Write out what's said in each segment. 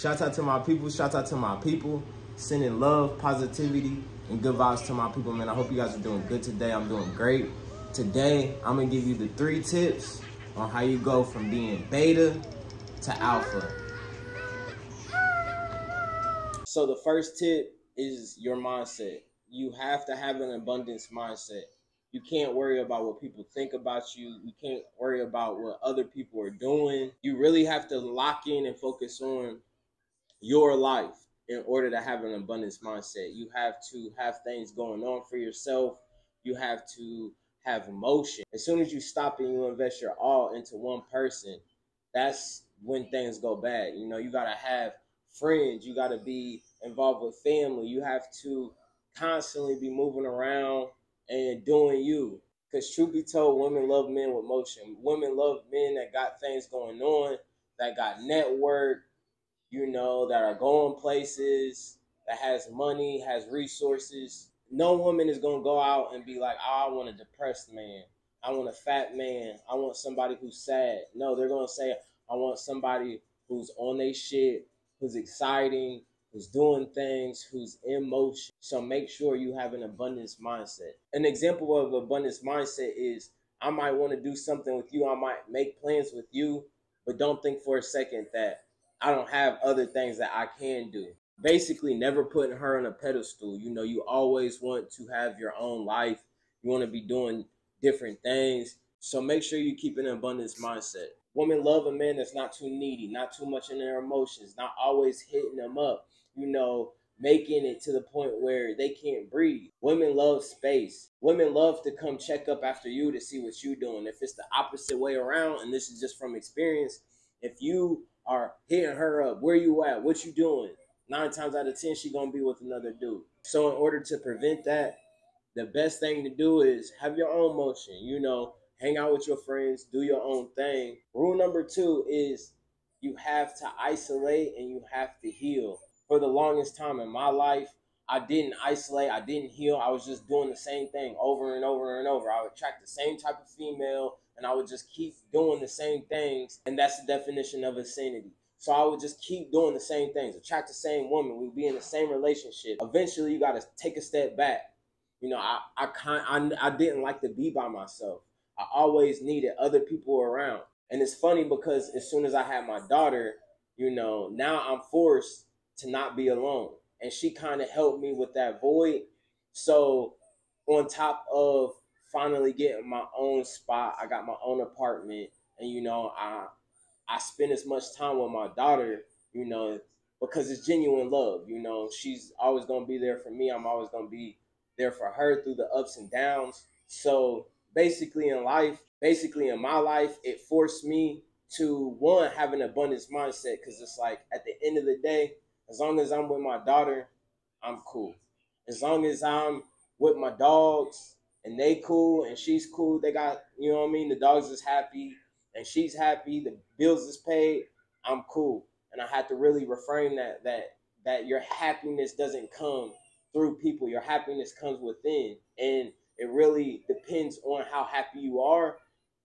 Shout out to my people. Shout out to my people. Sending love, positivity, and good vibes to my people, man. I hope you guys are doing good today. I'm doing great. Today, I'm going to give you the 3 tips on how you go from being beta to alpha. So the first tip is your mindset. You have to have an abundance mindset. You can't worry about what people think about you. You can't worry about what other people are doing. You really have to lock in and focus on your life in order to have an abundance mindset. You have to have things going on for yourself. You have to have emotion. As soon as you stop and you invest your all into one person, that's when things go bad. You know, you got to have friends. You got to be involved with family. You have to constantly be moving around and doing you. Because truth be told, women love men with motion. Women love men that got things going on, that got network, you know, that are going places, that has money, has resources. No woman is going to go out and be like, oh, I want a depressed man. I want a fat man. I want somebody who's sad. No, they're going to say, I want somebody who's on their shit, who's exciting, who's doing things, who's in motion. So make sure you have an abundance mindset. An example of abundance mindset is I might want to do something with you. I might make plans with you, but don't think for a second that I don't have other things that I can do. Basically, never putting her on a pedestal. You know, you always want to have your own life. You want to be doing different things. So make sure you keep an abundance mindset. Women love a man that's not too needy, not too much in their emotions, not always hitting them up, you know, making it to the point where they can't breathe. Women love space. Women love to come check up after you to see what you're doing. If it's the opposite way around, and this is just from experience, if you are hitting her up, where you at, what you doing, 9 times out of 10, she gonna be with another dude. So in order to prevent that, the best thing to do is have your own motion, you know, hang out with your friends, do your own thing. Rule number 2 is you have to isolate and you have to heal. For the longest time in my life, I didn't isolate, I didn't heal. I was just doing the same thing over and over and over. I would attract the same type of female and I would just keep doing the same things. And that's the definition of insanity. So I would just keep doing the same things, attract the same woman. We'd be in the same relationship. Eventually, you got to take a step back. You know, I didn't like to be by myself. I always needed other people around. And it's funny because as soon as I had my daughter, you know, now I'm forced to not be alone. And she kind of helped me with that void. So on top of finally getting my own spot, I got my own apartment. And, you know, I spend as much time with my daughter, you know, because it's genuine love. You know, she's always going to be there for me. I'm always going to be there for her through the ups and downs. So basically in my life, it forced me to, one, have an abundance mindset, because it's like at the end of the day, as long as I'm with my daughter, I'm cool. As long as I'm with my dogs and they cool and she's cool, they got, you know what I mean, the dogs is happy and she's happy, the bills is paid, I'm cool. And I had to really reframe that your happiness doesn't come through people. Your happiness comes within. And it really depends on how happy you are,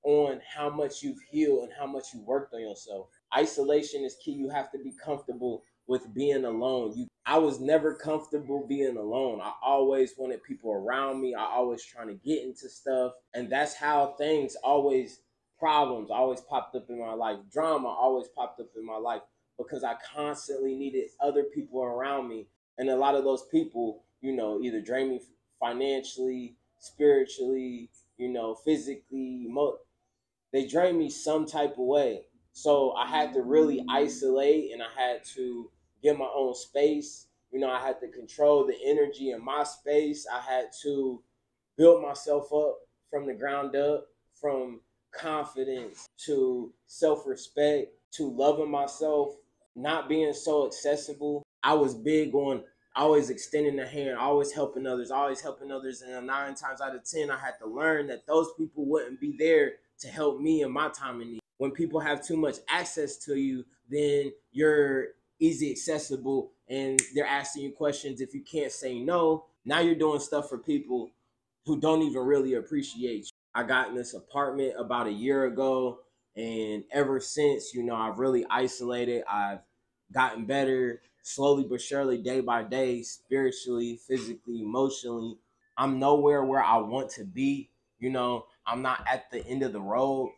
on how much you've healed and how much you worked on yourself. Isolation is key. You have to be comfortable with being alone. I was never comfortable being alone. I always wanted people around me. I always trying to get into stuff. And that's how problems always popped up in my life. Drama always popped up in my life because I constantly needed other people around me. And a lot of those people, you know, either drain me financially, spiritually, you know, physically, they drain me some type of way. So I had to really isolate and I had to get my own space. You know, I had to control the energy in my space. I had to build myself up from the ground up, from confidence to self-respect to loving myself, not being so accessible. I was big on always extending the hand, always helping others. And 9 times out of 10, I had to learn that those people wouldn't be there to help me in my time of need. When people have too much access to you, then you're easy accessible and they're asking you questions. If you can't say no, now you're doing stuff for people who don't even really appreciate you. I got in this apartment about a year ago, and ever since, you know, I've really isolated. I've gotten better slowly but surely, day by day, spiritually, physically, emotionally. I'm nowhere where I want to be. You know, I'm not at the end of the road,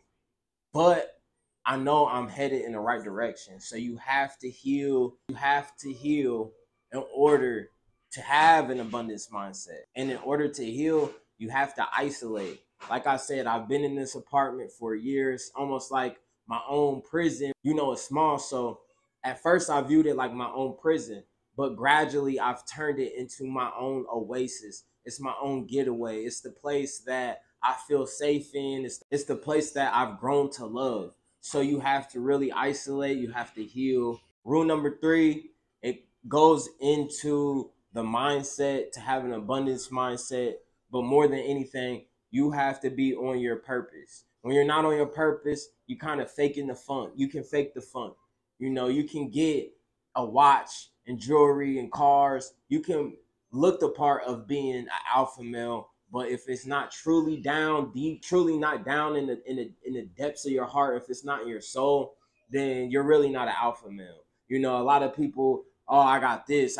but I know I'm headed in the right direction. So you have to heal. You have to heal in order to have an abundance mindset. And in order to heal, you have to isolate. Like I said, I've been in this apartment for years, almost like my own prison. You know, it's small. So at first I viewed it like my own prison, but gradually I've turned it into my own oasis. It's my own getaway. It's the place that I feel safe in. It's the place that I've grown to love. So you have to really isolate. You have to heal. Rule number 3, it goes into the mindset to have an abundance mindset. But more than anything, you have to be on your purpose. When you're not on your purpose, you kind of faking the funk. You can fake the funk. You know, you can get a watch and jewelry and cars. You can look the part of being an alpha male, but if it's not truly down deep, truly not down in the depths of your heart, if it's not in your soul, then you're really not an alpha male. You know, a lot of people, oh, I got this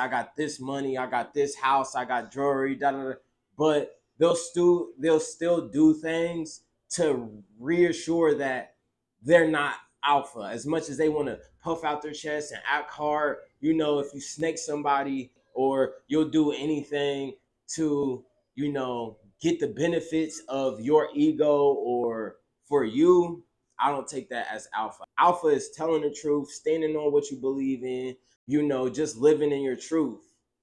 money, I got this house, I got jewelry, da da da, but they'll still do things to reassure that they're not alpha. As much as they want to puff out their chest and act hard, you know, if you snake somebody, or you'll do anything to, you know, get the benefits of your ego or for you, I don't take that as alpha. Alpha is telling the truth, standing on what you believe in, you know, just living in your truth,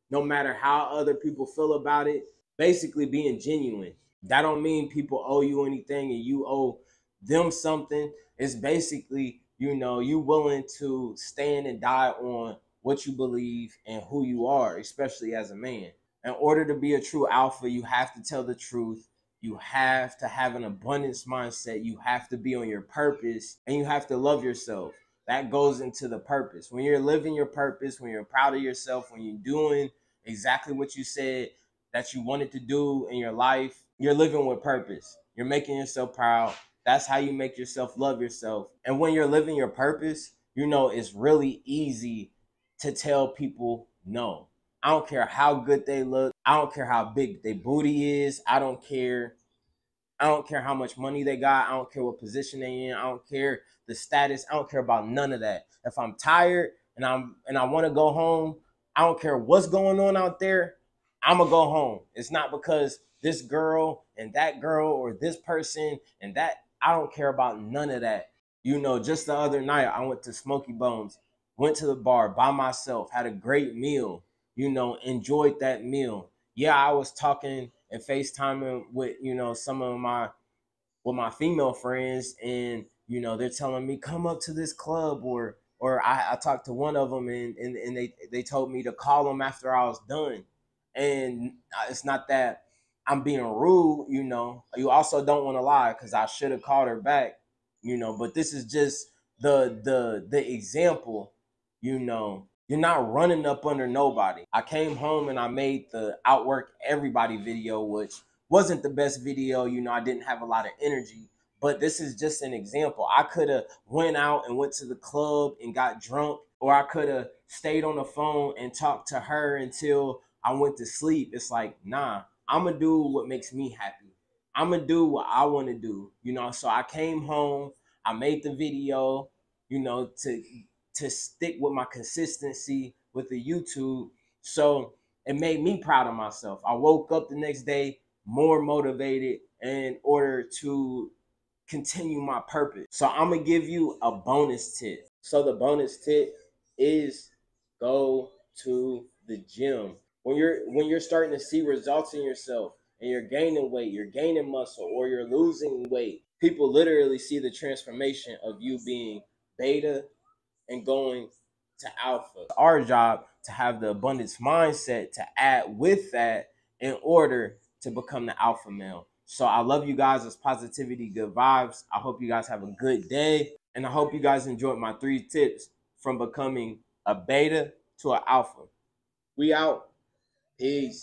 no matter how other people feel about it, basically being genuine. That don't mean people owe you anything and you owe them something. It's basically, you know, you willing to stand and die on what you believe and who you are, especially as a man. In order to be a true alpha, you have to tell the truth. You have to have an abundance mindset. You have to be on your purpose, and you have to love yourself. That goes into the purpose. When you're living your purpose, when you're proud of yourself, when you're doing exactly what you said that you wanted to do in your life, you're living with purpose. You're making yourself proud. That's how you make yourself love yourself. And when you're living your purpose, you know, it's really easy to tell people no. I don't care how good they look. I don't care how big their booty is. I don't care. I don't care how much money they got. I don't care what position they in. I don't care the status. I don't care about none of that. If I'm tired and I want to go home, I don't care what's going on out there. I'm gonna go home. It's not because this girl or this person and that. I don't care about none of that. You know, just the other night I went to Smoky Bones, went to the bar by myself, had a great meal, you know, enjoyed that meal. Yeah, I was talking and FaceTiming with, you know, some of my female friends, and you know, they're telling me come up to this club, or I talked to one of them, and they told me to call them after I was done. And it's not that I'm being rude, you know. You also don't want to lie, because I should have called her back, you know. But this is just the example, you know. You're not running up under nobody. I came home and I made the Outwork Everybody video, which wasn't the best video. You know, I didn't have a lot of energy, but this is just an example. I could have went out and went to the club and got drunk, or I could have stayed on the phone and talked to her until I went to sleep. It's like, nah, I'm gonna do what makes me happy. I'm gonna do what I want to do, you know. So I came home, I made the video, you know, to stick with my consistency with the YouTube. So it made me proud of myself. I woke up the next day more motivated in order to continue my purpose. So I'm gonna give you a bonus tip. So the bonus tip is go to the gym. When you're starting to see results in yourself and you're gaining weight, you're gaining muscle, or you're losing weight, people literally see the transformation of you being beta and going to alpha. It's our job to have the abundance mindset to add with that in order to become the alpha male. So I love you guys. It's positivity, good vibes. I hope you guys have a good day. And I hope you guys enjoyed my 3 tips from becoming a beta to an alpha. We out. Peace.